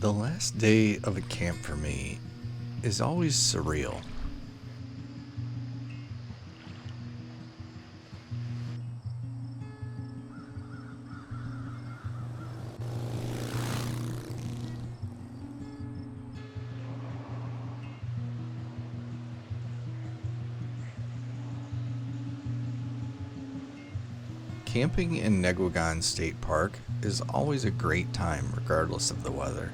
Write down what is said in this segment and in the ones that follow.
The last day of a camp for me is always surreal. Camping in Negwegon State Park is always a great time regardless of the weather.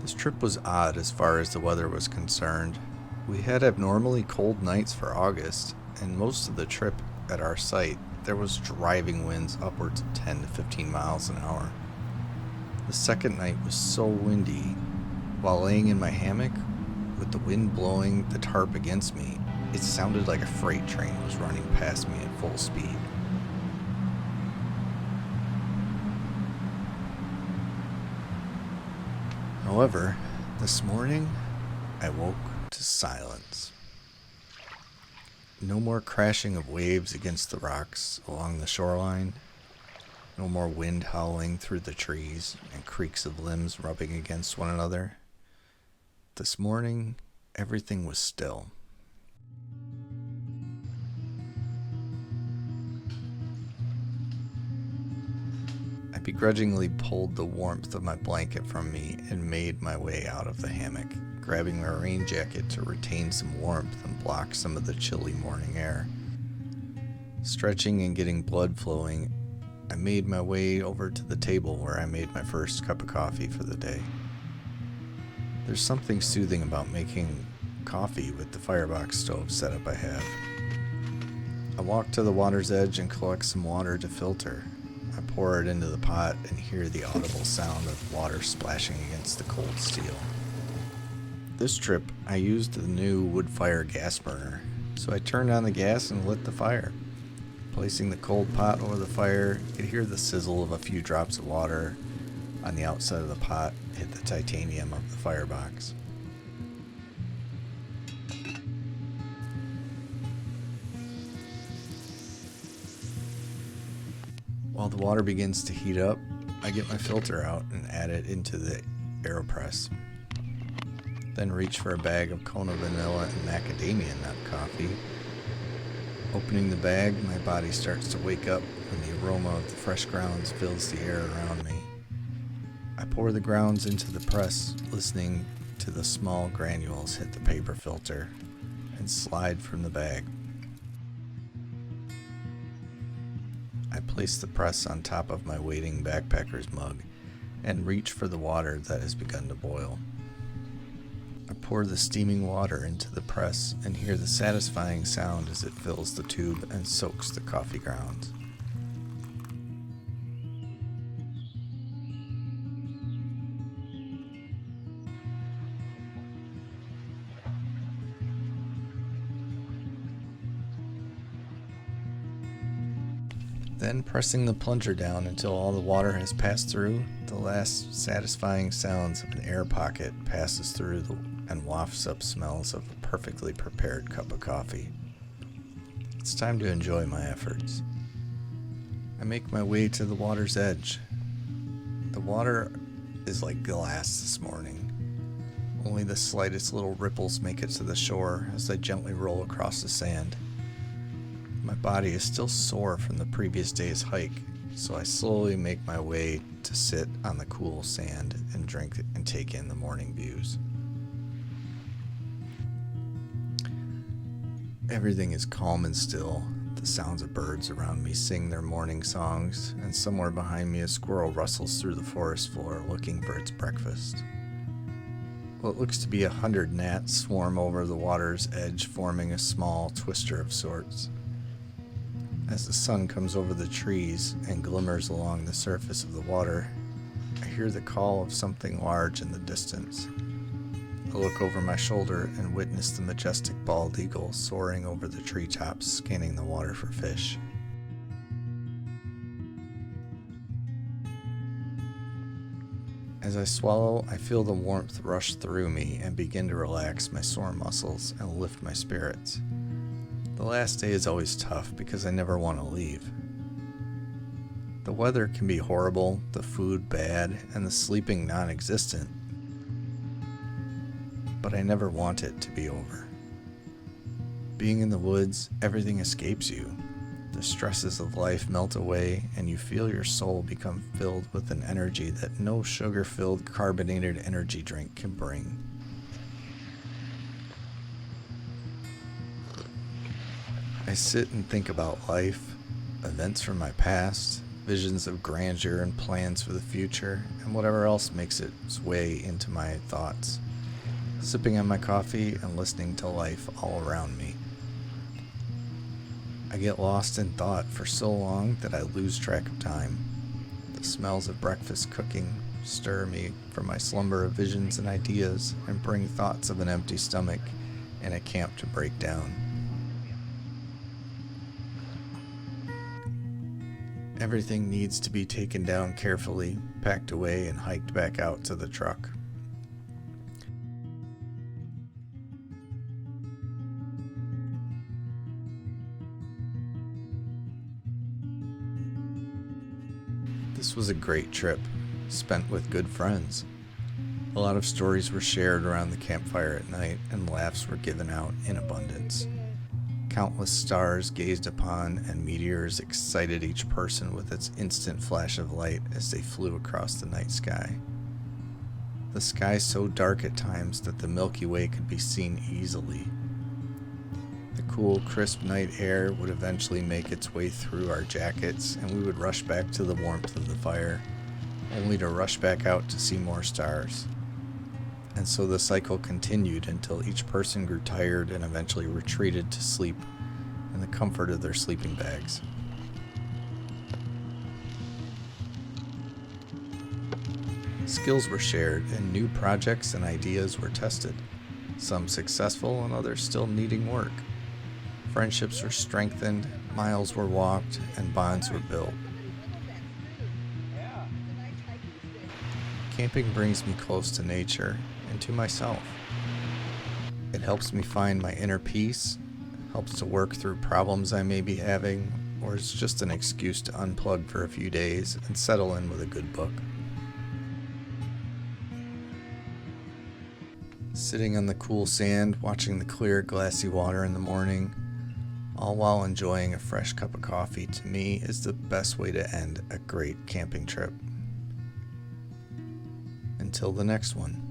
This trip was odd as far as the weather was concerned. We had abnormally cold nights for August, and most of the trip at our site there was driving winds upwards of 10 to 15 miles an hour. The second night was so windy. While laying in my hammock, with the wind blowing the tarp against me, it sounded like a freight train was running past me at full speed. However, this morning, I woke to silence. No more crashing of waves against the rocks along the shoreline. No more wind howling through the trees and creaks of limbs rubbing against one another. This morning, everything was still. I begrudgingly pulled the warmth of my blanket from me and made my way out of the hammock, grabbing my rain jacket to retain some warmth and block some of the chilly morning air. Stretching and getting blood flowing, I made my way over to the table where I made my first cup of coffee for the day. There's something soothing about making coffee with the firebox stove setup I have. I walk to the water's edge and collect some water to filter. I pour it into the pot and hear the audible sound of water splashing against the cold steel. This trip, I used the new wood fire gas burner, so I turned on the gas and lit the fire. Placing the cold pot over the fire, you could hear the sizzle of a few drops of water on the outside of the pot hit the titanium of the firebox. While the water begins to heat up, I get my filter out and add it into the AeroPress. Then reach for a bag of Kona vanilla and macadamia nut coffee. Opening the bag, my body starts to wake up when the aroma of the fresh grounds fills the air around me. I pour the grounds into the press, listening to the small granules hit the paper filter and slide from the bag. I place the press on top of my waiting backpacker's mug and reach for the water that has begun to boil. I pour the steaming water into the press and hear the satisfying sound as it fills the tube and soaks the coffee grounds. Then pressing the plunger down until all the water has passed through, the last satisfying sounds of an air pocket passes through and wafts up smells of a perfectly prepared cup of coffee. It's time to enjoy my efforts. I make my way to the water's edge. The water is like glass this morning. Only the slightest little ripples make it to the shore as I gently roll across the sand. My body is still sore from the previous day's hike, so I slowly make my way to sit on the cool sand and drink and take in the morning views. Everything is calm and still. The sounds of birds around me sing their morning songs, and somewhere behind me a squirrel rustles through the forest floor looking for its breakfast. What looks to be 100 gnats swarm over the water's edge, forming a small twister of sorts. As the sun comes over the trees and glimmers along the surface of the water, I hear the call of something large in the distance. I look over my shoulder and witness the majestic bald eagle soaring over the treetops, scanning the water for fish. As I swallow, I feel the warmth rush through me and begin to relax my sore muscles and lift my spirits. The last day is always tough because I never want to leave. The weather can be horrible, the food bad, and the sleeping non-existent. But I never want it to be over. Being in the woods, everything escapes you. The stresses of life melt away, and you feel your soul become filled with an energy that no sugar-filled carbonated energy drink can bring. I sit and think about life, events from my past, visions of grandeur and plans for the future, and whatever else makes its way into my thoughts, sipping on my coffee and listening to life all around me. I get lost in thought for so long that I lose track of time. The smells of breakfast cooking stir me from my slumber of visions and ideas and bring thoughts of an empty stomach and a camp to break down. Everything needs to be taken down carefully, packed away, and hiked back out to the truck. This was a great trip, spent with good friends. A lot of stories were shared around the campfire at night, and laughs were given out in abundance. Countless stars gazed upon, and meteors excited each person with its instant flash of light as they flew across the night sky. The sky so dark at times that the Milky Way could be seen easily. The cool, crisp night air would eventually make its way through our jackets, and we would rush back to the warmth of the fire, only to rush back out to see more stars. And so the cycle continued until each person grew tired and eventually retreated to sleep in the comfort of their sleeping bags. Skills were shared and new projects and ideas were tested, some successful and others still needing work. Friendships were strengthened, miles were walked, and bonds were built. Camping brings me close to nature and to myself. It helps me find my inner peace, helps to work through problems I may be having, or it's just an excuse to unplug for a few days and settle in with a good book. Sitting on the cool sand, watching the clear, glassy water in the morning, all while enjoying a fresh cup of coffee, to me is the best way to end a great camping trip. Until the next one.